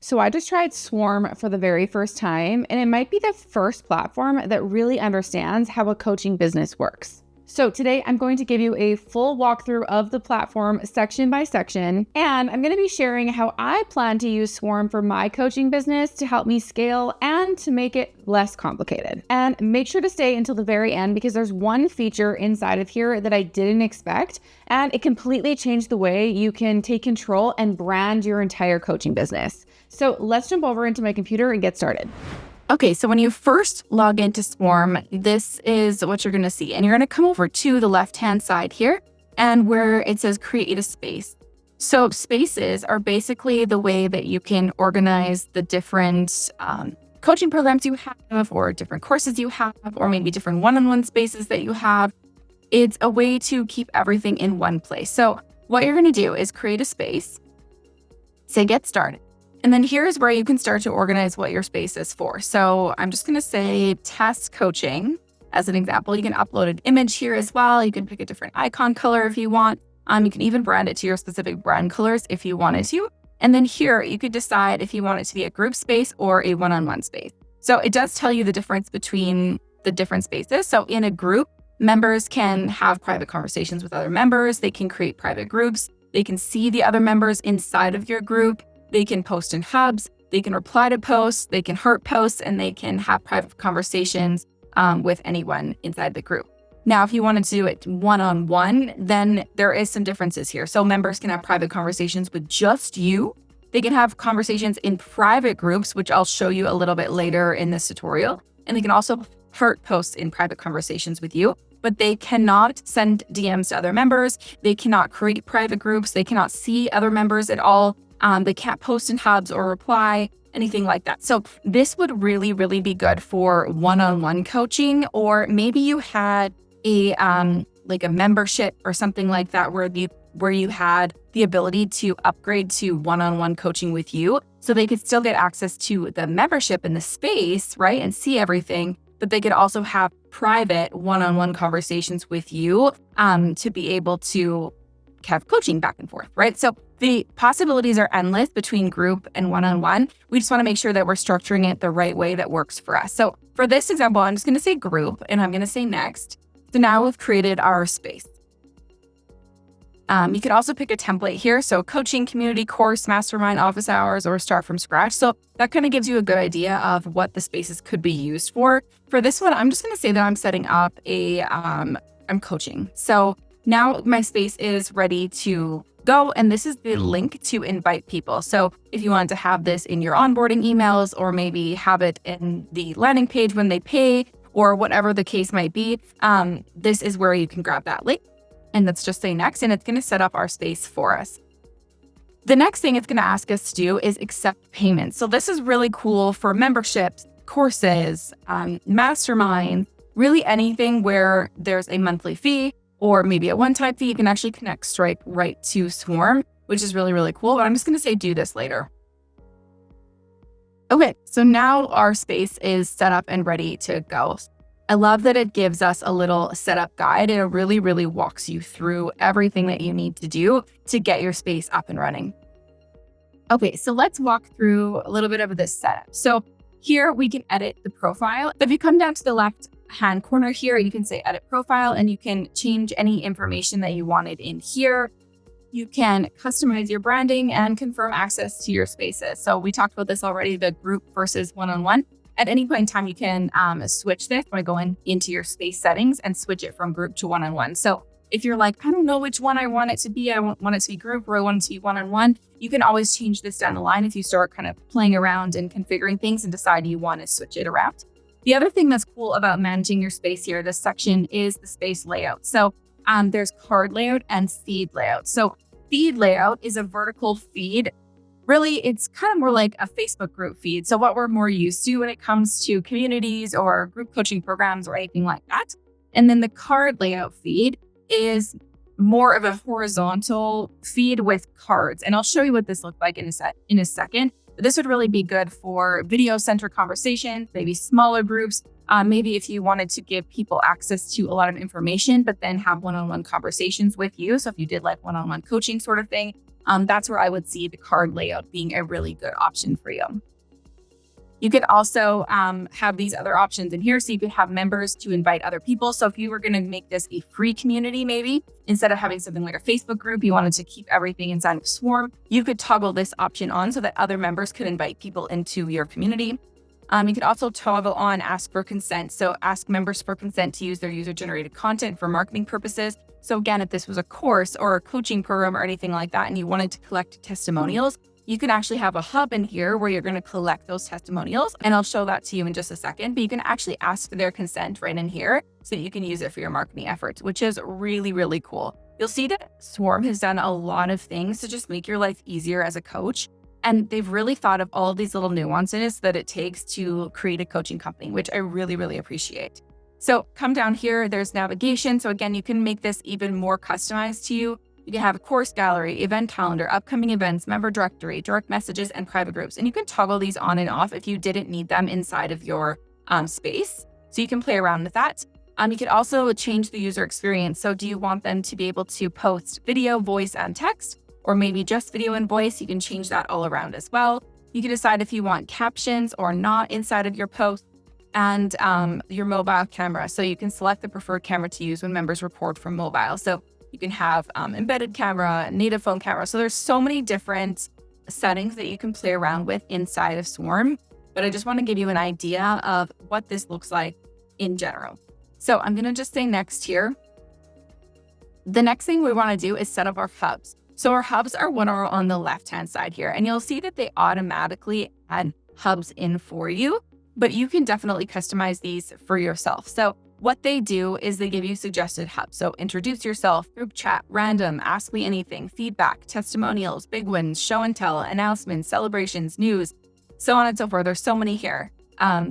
So I just tried Swarm for the very first time, and it might be the first platform that really understands how a coaching business works. So today I'm going to give you a full walkthrough of the platform section by section, and I'm going to be sharing how I plan to use Swarm for my coaching business to help me scale and to make it less complicated. And make sure to stay until the very end because there's one feature inside of here that I didn't expect, and it completely changed the way you can take control and brand your entire coaching business. So let's jump over into my computer and get started. Okay, so when you first log into Swarm, this is what you're going to see. And you're going to come over to the left-hand side here and where it says create a space. So spaces are basically the way that you can organize the different coaching programs you have or different courses you have or maybe different one-on-one spaces that you have. It's a way to keep everything in one place. So what you're going to do is create a space, say get started. And then here's where you can start to organize what your space is for. So I'm just going to say test coaching as an example. You can upload an image here as well. You can pick a different icon color if you want. You can even brand it to your specific brand colors if you wanted to. And then here you could decide if you want it to be a group space or a one-on-one space. So it does tell you the difference between the different spaces. So in a group, members can have private conversations with other members. They can create private groups. They can see the other members inside of your group. They can post in hubs, they can reply to posts, they can heart posts, and they can have private conversations with anyone inside the group. Now, if you wanted to do it one-on-one, then there is some differences here. So members can have private conversations with just you. They can have conversations in private groups, which I'll show you a little bit later in this tutorial. And they can also heart posts in private conversations with you, but they cannot send DMs to other members. They cannot create private groups. They cannot see other members at all. They can't post in hubs or reply, anything like that. So this would really, really be good for one-on-one coaching, or maybe you had a like a membership or something like that where you had the ability to upgrade to one-on-one coaching with you, so they could still get access to the membership in the space, right, and see everything. But they could also have private one-on-one conversations with you to be able to have coaching back and forth, right? So the possibilities are endless between group and one-on-one. We just want to make sure that we're structuring it the right way that works for us. So for this example, I'm just going to say group and I'm going to say next. So now we've created our space. You could also pick a template here. So coaching, community, course, mastermind, office hours, or start from scratch. So that kind of gives you a good idea of what the spaces could be used for. For this one, I'm just going to say that I'm setting up I'm coaching. So now my space is ready to go, and this is the link to invite people. So if you want to have this in your onboarding emails, or maybe have it in the landing page when they pay, or whatever the case might be, this is where you can grab that link. And let's just say next, and it's going to set up our space for us. The next thing it's going to ask us to do is accept payments. So this is really cool for memberships, courses, masterminds, really anything where there's a monthly fee or maybe a one-time fee. You can actually connect Stripe right to Swarm, which is really, really cool. But I'm just going to say do this later. Okay, so now our space is set up and ready to go. I love that it gives us a little setup guide, and it really, really walks you through everything that you need to do to get your space up and running. Okay, so let's walk through a little bit of this setup. So here we can edit the profile. If you come down to the left-hand corner here, you can say edit profile, and you can change any information that you wanted in here. You can customize your branding and confirm access to your spaces. So we talked about this already, the group versus one-on-one. At any point in time, you can switch this by going into your space settings and switch it from group to one-on-one. So if you're like, I don't know which one I want it to be, I want it to be group or I want it to be one-on-one, you can always change this down the line if you start kind of playing around and configuring things and decide you want to switch it around. The other thing that's cool about managing your space here, this section, is the space layout. So there's card layout and feed layout. So feed layout is a vertical feed. Really, it's kind of more like a Facebook group feed. So what we're more used to when it comes to communities or group coaching programs or anything like that. And then the card layout feed is more of a horizontal feed with cards. And I'll show you what this looks like in a second. But this would really be good for video-centered conversations, maybe smaller groups. Maybe if you wanted to give people access to a lot of information, but then have one-on-one conversations with you. So if you did like one-on-one coaching sort of thing, That's where I would see the card layout being a really good option for you. You can also have these other options in here. So you could have members to invite other people. So if you were going to make this a free community, maybe instead of having something like a Facebook group, you wanted to keep everything inside of Swarm, you could toggle this option on so that other members could invite people into your community. You could also toggle on ask for consent. So ask members for consent to use their user-generated content for marketing purposes. So again, if this was a course or a coaching program or anything like that, and you wanted to collect testimonials, you can actually have a hub in here where you're going to collect those testimonials. And I'll show that to you in just a second, but you can actually ask for their consent right in here so that you can use it for your marketing efforts, which is really, really cool. You'll see that Swarm has done a lot of things to just make your life easier as a coach. And they've really thought of all of these little nuances that it takes to create a coaching company, which I really, really appreciate. So come down here, there's navigation. So again, you can make this even more customized to you. You can have a course gallery, event calendar, upcoming events, member directory, direct messages, and private groups. And you can toggle these on and off if you didn't need them inside of your space. So you can play around with that. You could also change the user experience. So do you want them to be able to post video, voice, and text, or maybe just video and voice? You can change that all around as well. You can decide if you want captions or not inside of your post, and your mobile camera. So you can select the preferred camera to use when members report from mobile. So you can have embedded camera, native phone camera. So there's so many different settings that you can play around with inside of Swarm. But I just want to give you an idea of what this looks like in general. So I'm going to just say next here. The next thing we want to do is set up our hubs. So our hubs are what are on the left-hand side here. And you'll see that they automatically add hubs in for you, but you can definitely customize these for yourself. So what they do is they give you suggested hubs. So introduce yourself, group chat, random, ask me anything, feedback, testimonials, big wins, show and tell, announcements, celebrations, news, so on and so forth. There's so many here.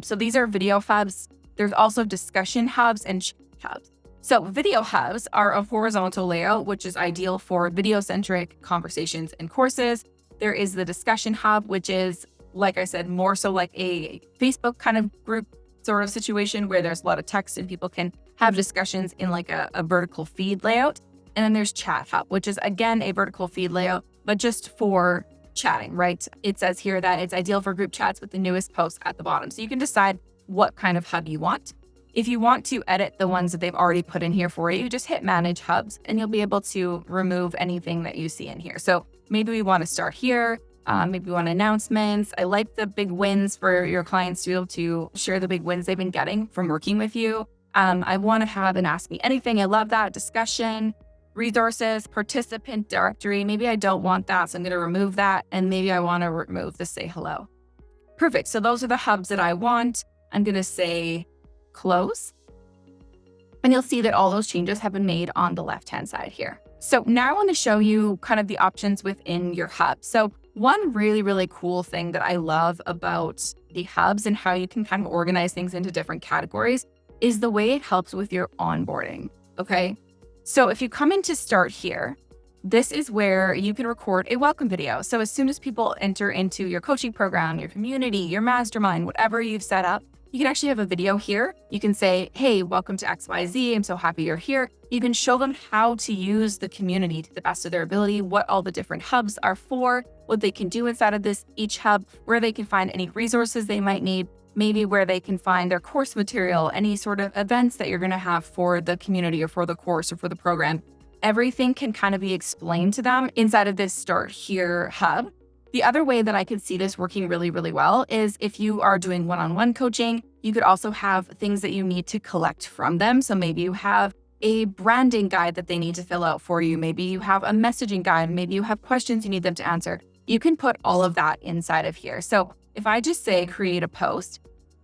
So these are video hubs. There's also discussion hubs and chat hubs. So video hubs are a horizontal layout, which is ideal for video-centric conversations and courses. There is the discussion hub, which is, like I said, more so like a Facebook kind of group sort of situation where there's a lot of text and people can have discussions in like a vertical feed layout. And then there's chat hub, which is again a vertical feed layout, but just for chatting, right? It says here that it's ideal for group chats with the newest posts at the bottom. So you can decide what kind of hub you want. If you want to edit the ones that they've already put in here for you, just hit manage hubs and you'll be able to remove anything that you see in here. So maybe we want to start here. Maybe we want announcements. I like the big wins for your clients to be able to share the big wins they've been getting from working with you. I want to have an ask me anything. I love that. Discussion, resources, participant directory. Maybe I don't want that, so I'm going to remove that. And maybe I want to remove the say hello. Perfect. So those are the hubs that I want. I'm going to say close. And you'll see that all those changes have been made on the left-hand side here. So now I want to show you kind of the options within your hub. So one really, really cool thing that I love about the hubs and how you can kind of organize things into different categories is the way it helps with your onboarding, okay? So if you come in to start here, this is where you can record a welcome video. So as soon as people enter into your coaching program, your community, your mastermind, whatever you've set up, you can actually have a video here. You can say, hey, welcome to XYZ. I'm so happy you're here. You can show them how to use the community to the best of their ability, what all the different hubs are for, what they can do inside of each hub, where they can find any resources they might need, maybe where they can find their course material, any sort of events that you're going to have for the community or for the course or for the program. Everything can kind of be explained to them inside of this Start Here hub. The other way that I could see this working really, really well is if you are doing one-on-one coaching, you could also have things that you need to collect from them. So maybe you have a branding guide that they need to fill out for you. Maybe you have a messaging guide. Maybe you have questions you need them to answer. You can put all of that inside of here. So if I just say create a post,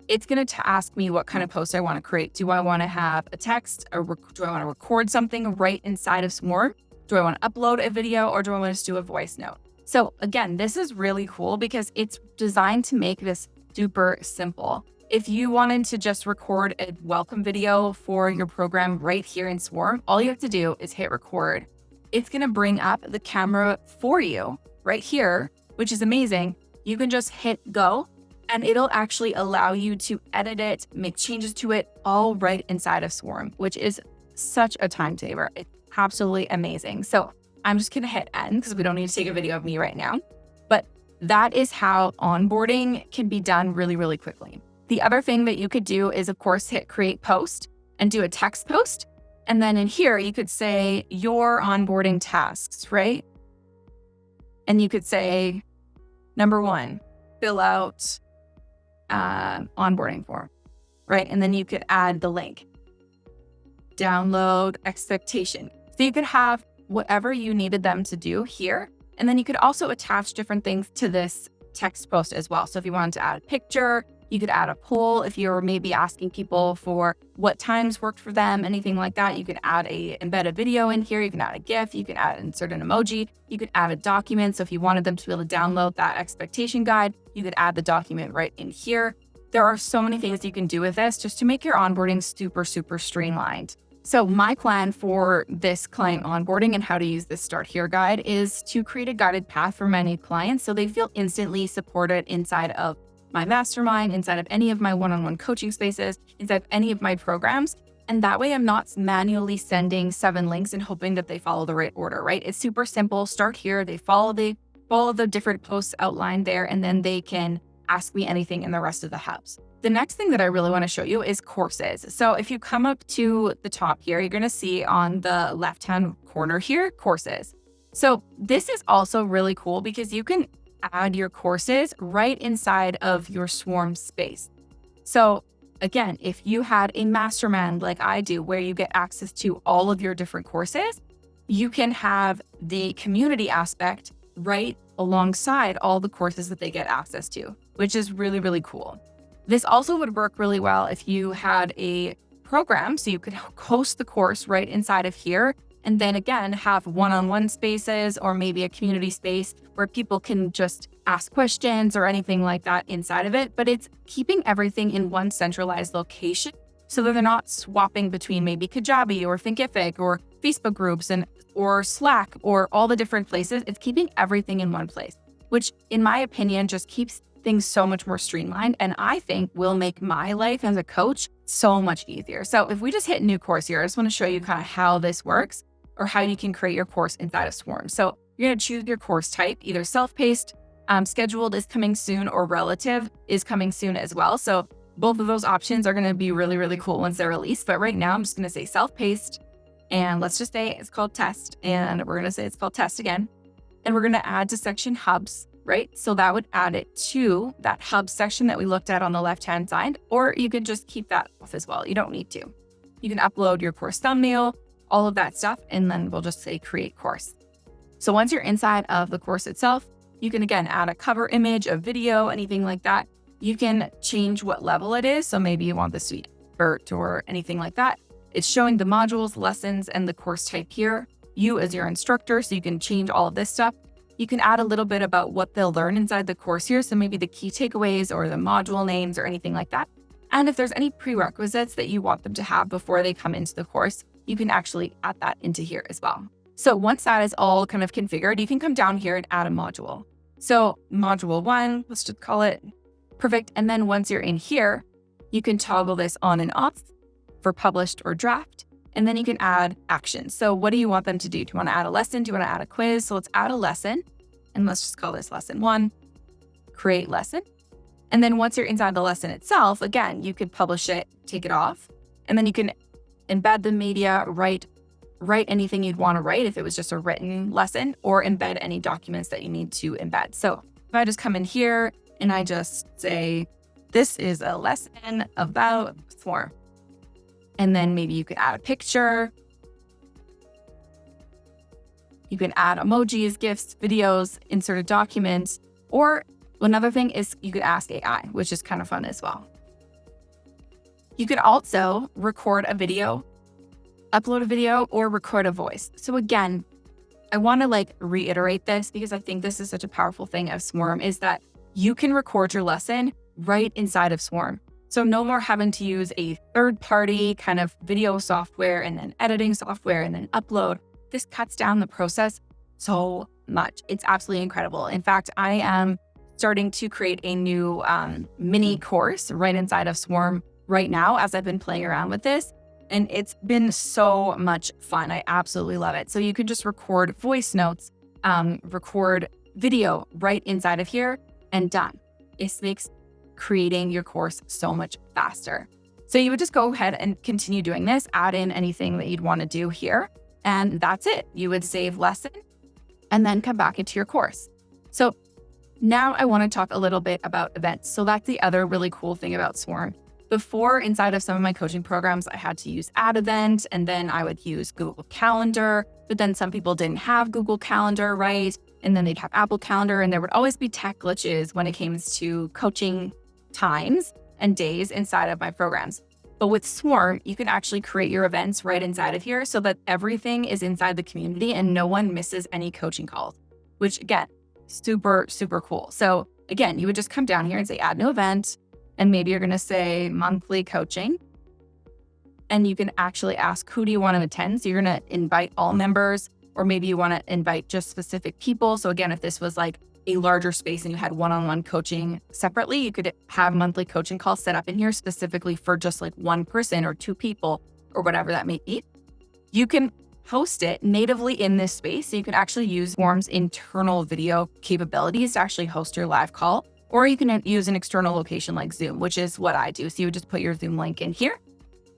it's going to ask me what kind of post I want to create. Do I want to have a text or do I want to record something right inside of Swarm? Do I want to upload a video or do I want to just do a voice note? So again, this is really cool because it's designed to make this super simple. If you wanted to just record a welcome video for your program right here in Swarm, all you have to do is hit record. It's going to bring up the camera for you right here, which is amazing. You can just hit go and it'll actually allow you to edit it, make changes to it all right inside of Swarm, which is such a time saver. It's absolutely amazing. So I'm just going to hit end because we don't need to take a video of me right now. But that is how onboarding can be done really, really quickly. The other thing that you could do is, of course, hit create post and do a text post. And then in here, you could say your onboarding tasks, right? And you could say, number 1, fill out onboarding form, right? And then you could add the link, download expectation. So you could have whatever you needed them to do here. And then you could also attach different things to this text post as well. So if you wanted to add a picture, you could add a poll. If you're maybe asking people for what times worked for them, anything like that, you could add a embedded video in here. You can add a GIF, you can insert an emoji, you could add a document. So if you wanted them to be able to download that expectation guide, you could add the document right in here. There are so many things you can do with this just to make your onboarding super, super streamlined. So my plan for this client onboarding and how to use this Start Here guide is to create a guided path for my new clients so they feel instantly supported inside of my mastermind, inside of any of my one-on-one coaching spaces, inside of any of my programs. And that way I'm not manually sending 7 links and hoping that they follow the right order, right? It's super simple. Start here. They follow the different posts outlined there, and then they can ask me anything in the rest of the hubs. The next thing that I really want to show you is courses. So if you come up to the top here, you're going to see on the left-hand corner here, courses. So this is also really cool because you can add your courses right inside of your Swarm space. So again, if you had a mastermind like I do, where you get access to all of your different courses, you can have the community aspect right alongside all the courses that they get access to, which is really, really cool. This also would work really well if you had a program, so you could host the course right inside of here, and then again, have one-on-one spaces or maybe a community space where people can just ask questions or anything like that inside of it. But it's keeping everything in one centralized location so that they're not swapping between maybe Kajabi or Thinkific or Facebook groups or Slack or all the different places. It's keeping everything in one place, which in my opinion just keeps things so much more streamlined, and I think will make my life as a coach so much easier. So if we just hit new course here, I just want to show you kind of how this works or how you can create your course inside of Swarm. So you're going to choose your course type, either self-paced, scheduled is coming soon, or relative is coming soon as well. So both of those options are going to be really, really cool once they're released. But right now I'm just going to say self-paced, and let's just say it's called test, and we're going to say it's called test again. And we're going to add to section hubs, right? So that would add it to that hub section that we looked at on the left-hand side, or you could just keep that off as well. You don't need to. You can upload your course thumbnail, all of that stuff, and then we'll just say create course. So once you're inside of the course itself, you can again add a cover image, a video, anything like that. You can change what level it is. So maybe you want this to be expert or anything like that. It's showing the modules, lessons, and the course type here. You as your instructor, so you can change all of this stuff. You can add a little bit about what they'll learn inside the course here. So maybe the key takeaways or the module names or anything like that. And if there's any prerequisites that you want them to have before they come into the course, you can actually add that into here as well. So once that is all kind of configured, you can come down here and add a module. So module 1, let's just call it perfect. And then once you're in here, you can toggle this on and off for published or draft. And then you can add actions. So what do you want them to do? Do you want to add a lesson? Do you want to add a quiz? So let's add a lesson. And let's just call this lesson 1, create lesson. And then once you're inside the lesson itself, again, you could publish it, take it off, and then you can embed the media, write anything you'd want to write if it was just a written lesson, or embed any documents that you need to embed. So if I just come in here and I just say, this is a lesson about Swarm. And then maybe you could add a picture. You can add emojis, GIFs, videos, insert a document, or another thing is you could ask AI, which is kind of fun as well. You could also record a video, upload a video, or record a voice. So again, I want to reiterate this because I think this is such a powerful thing of Swarm, is that you can record your lesson right inside of Swarm. So no more having to use a third-party kind of video software and then editing software and then upload. This cuts down the process so much. It's absolutely incredible. In fact, I am starting to create a new mini course right inside of Swarm right now as I've been playing around with this. And it's been so much fun. I absolutely love it. So you can just record voice notes, record video right inside of here, and done. It makes creating your course so much faster. So you would just go ahead and continue doing this, add in anything that you'd want to do here, and that's it. You would save lesson and then come back into your course. So now I want to talk a little bit about events. So that's the other really cool thing about Swarm. Before, inside of some of my coaching programs, I had to use Add Event, and then I would use Google Calendar, but then some people didn't have Google Calendar, right? And then they'd have Apple Calendar, and there would always be tech glitches when it came to coaching times and days inside of my programs. But with Swarm, you can actually create your events right inside of here so that everything is inside the community and no one misses any coaching calls, which again, super, super cool. So again, you would just come down here and say add new event, and maybe you're going to say monthly coaching. And you can actually ask, who do you want to attend? So you're going to invite all members, or maybe you want to invite just specific people. So again, if this was like a larger space and you had one-on-one coaching separately, you could have monthly coaching calls set up in here specifically for just like one person or two people or whatever that may be. You can host it natively in this space. So you can actually use Swarm's internal video capabilities to actually host your live call, or you can use an external location like Zoom, which is what I do. So you would just put your Zoom link in here,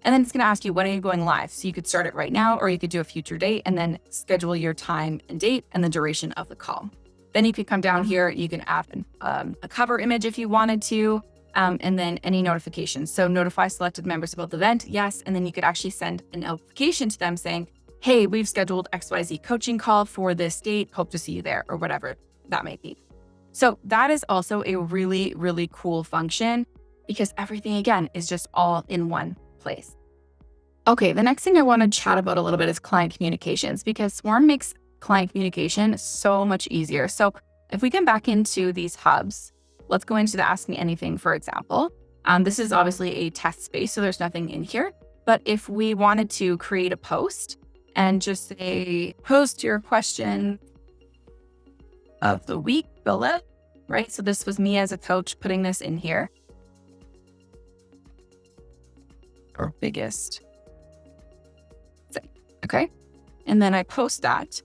and then it's going to ask you, when are you going live? So you could start it right now, or you could do a future date and then schedule your time and date and the duration of the call. Then you can come down here, you can add a cover image if you wanted to, and then any notifications. So notify selected members about the event, yes, and then you could actually send a notification to them saying, hey, we've scheduled XYZ coaching call for this date, hope to see you there, or whatever that may be. So that is also a really, really cool function because everything, again, is just all in one place. Okay, the next thing I want to chat about a little bit is client communications, because Swarm makes client communication so much easier. So if we come back into these hubs, let's go into the Ask Me Anything, for example. This is obviously a test space, so there's nothing in here. But if we wanted to create a post and just say, post your question of the week below, right? So this was me as a coach putting this in here. Or biggest thing, okay? And then I post that.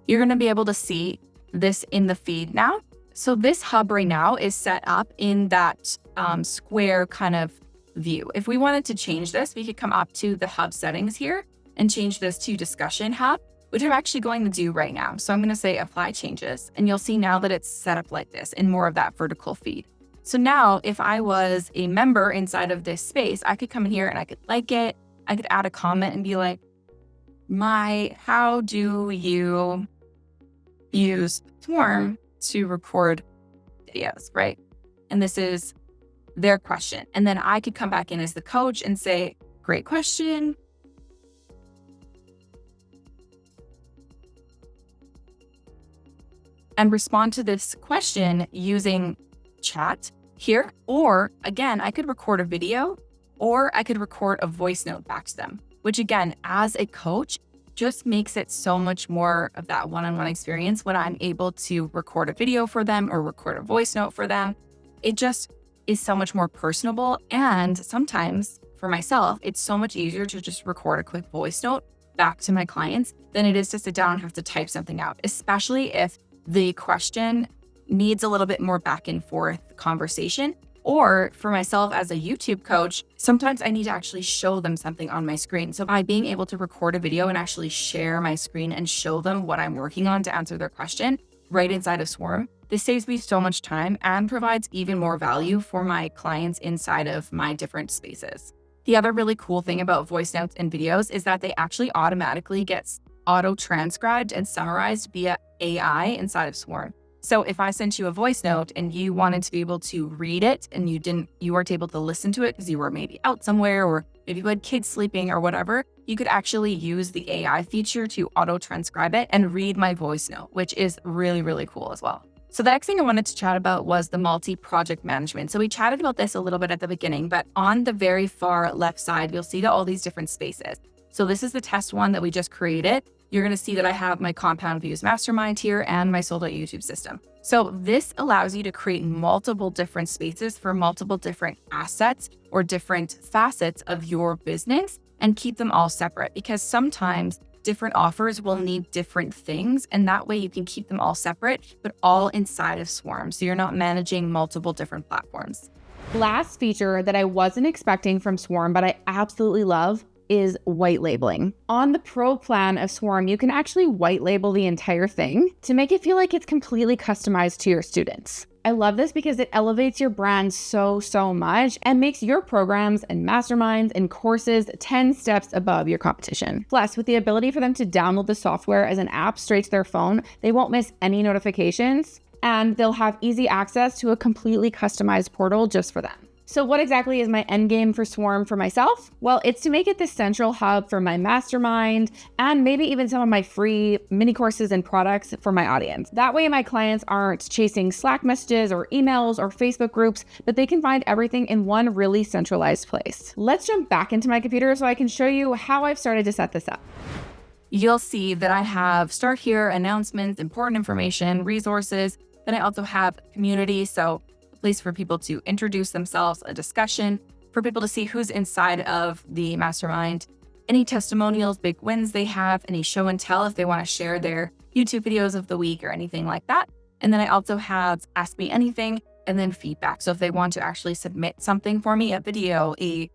You're going to be able to see this in the feed now. So this hub right now is set up in that square kind of view. If we wanted to change this, we could come up to the hub settings here and change this to discussion hub, which I'm actually going to do right now. So I'm going to say apply changes, and you'll see now that it's set up like this in more of that vertical feed. So now if I was a member inside of this space, I could come in here and I could like it. I could add a comment and be like, how do you use Swarm to record videos, right? And this is their question. And then I could come back in as the coach and say, great question. And respond to this question using chat here. Or again, I could record a video, or I could record a voice note back to them, which again, as a coach, just makes it so much more of that one-on-one experience when I'm able to record a video for them or record a voice note for them. It just is so much more personable. And sometimes for myself, it's so much easier to just record a quick voice note back to my clients than it is to sit down and have to type something out, especially if the question needs a little bit more back and forth conversation. Or for myself as a YouTube coach, sometimes I need to actually show them something on my screen. So by being able to record a video and actually share my screen and show them what I'm working on to answer their question right inside of Swarm, this saves me so much time and provides even more value for my clients inside of my different spaces. The other really cool thing about voice notes and videos is that they actually automatically get auto-transcribed and summarized via AI inside of Swarm. So if I sent you a voice note and you wanted to be able to read it and you weren't able to listen to it because you were maybe out somewhere, or maybe you had kids sleeping or whatever, you could actually use the AI feature to auto-transcribe it and read my voice note, which is really, really cool as well. So the next thing I wanted to chat about was the multi-project management. So we chatted about this a little bit at the beginning, but on the very far left side, you'll see all these different spaces. So this is the test one that we just created. You're going to see that I have my Compound Views Mastermind here and my Sold Out YouTube system. So this allows you to create multiple different spaces for multiple different assets or different facets of your business and keep them all separate, because sometimes different offers will need different things. And that way you can keep them all separate, but all inside of Swarm. So you're not managing multiple different platforms. Last feature that I wasn't expecting from Swarm, but I absolutely love, is white labeling. On the Pro plan of Swarm, you can actually white label the entire thing to make it feel like it's completely customized to your students. I love this because it elevates your brand so much and makes your programs and masterminds and courses 10 steps above your competition. Plus, with the ability for them to download the software as an app straight to their phone, they won't miss any notifications, and they'll have easy access to a completely customized portal just for them. So what exactly is my end game for Swarm for myself? Well, it's to make it the central hub for my mastermind and maybe even some of my free mini courses and products for my audience. That way my clients aren't chasing Slack messages or emails or Facebook groups, but they can find everything in one really centralized place. Let's jump back into my computer so I can show you how I've started to set this up. You'll see that I have start here, announcements, important information, resources. Then I also have community. So place for people to introduce themselves, a discussion, for people to see who's inside of the mastermind, any testimonials, big wins they have, any show and tell if they want to share their YouTube videos of the week or anything like that. And then I also have Ask Me Anything and then feedback. So if they want to actually submit something for me, a video, a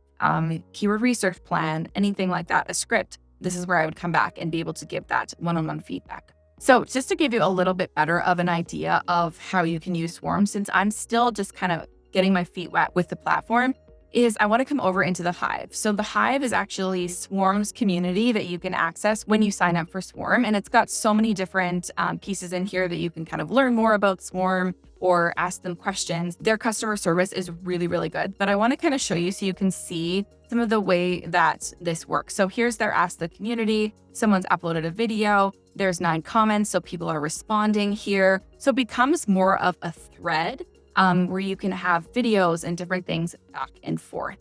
keyword research plan, anything like that, a script, this is where I would come back and be able to give that one-on-one feedback. So just to give you a little bit better of an idea of how you can use Swarm, since I'm still just kind of getting my feet wet with the platform, is I want to come over into the Hive. So the Hive is actually Swarm's community that you can access when you sign up for Swarm. And it's got so many different pieces in here that you can kind of learn more about Swarm or ask them questions. Their customer service is really good. But I want to kind of show you so you can see some of the way that this works. So here's their Ask the Community. Someone's uploaded a video. There's 9 comments, so people are responding here. So it becomes more of a thread where you can have videos and different things back and forth.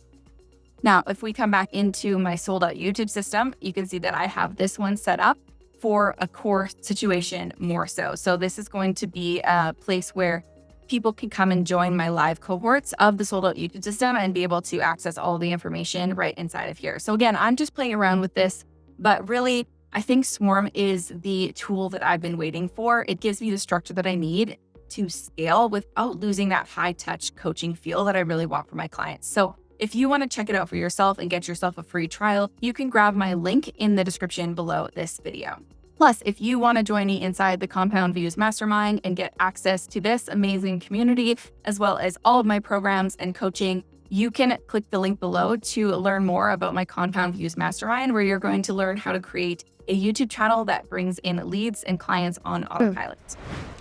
Now, if we come back into my sold out YouTube system, you can see that I have this one set up for a course situation more so. So this is going to be a place where people can come and join my live cohorts of the sold out YouTube system and be able to access all the information right inside of here. So again, I'm just playing around with this, but really, I think Swarm is the tool that I've been waiting for. It gives me the structure that I need to scale without losing that high touch coaching feel that I really want for my clients. So if you want to check it out for yourself and get yourself a free trial, you can grab my link in the description below this video. Plus, if you want to join me inside the Compound Views Mastermind and get access to this amazing community, as well as all of my programs and coaching, you can click the link below to learn more about my Compound Views Mastermind, where you're going to learn how to create a YouTube channel that brings in leads and clients on autopilot.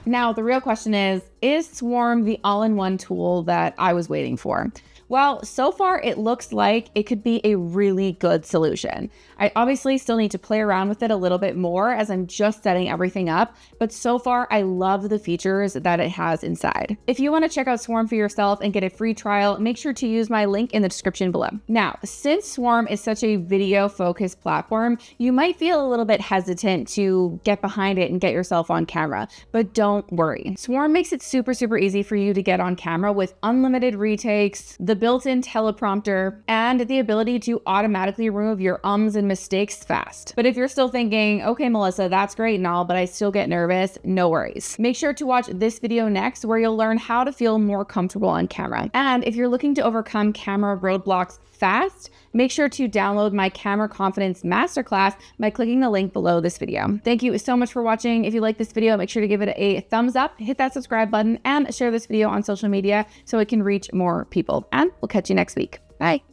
Now, the real question is Swarm the all-in-one tool that I was waiting for? Well, so far it looks like it could be a really good solution. I obviously still need to play around with it a little bit more as I'm just setting everything up, but so far I love the features that it has inside. If you want to check out Swarm for yourself and get a free trial, make sure to use my link in the description below. Now, since Swarm is such a video-focused platform, you might feel a little bit hesitant to get behind it and get yourself on camera, but don't worry. Swarm makes it super easy for you to get on camera with unlimited retakes, the built-in teleprompter, and the ability to automatically remove your ums and mistakes fast. But if you're still thinking, okay, Melissa, that's great and all, but I still get nervous, no worries. Make sure to watch this video next, where you'll learn how to feel more comfortable on camera. And if you're looking to overcome camera roadblocks fast, make sure to download my Camera Confidence Masterclass by clicking the link below this video. Thank you so much for watching. If you like this video, make sure to give it a thumbs up, hit that subscribe button, and share this video on social media so it can reach more people. And we'll catch you next week. Bye.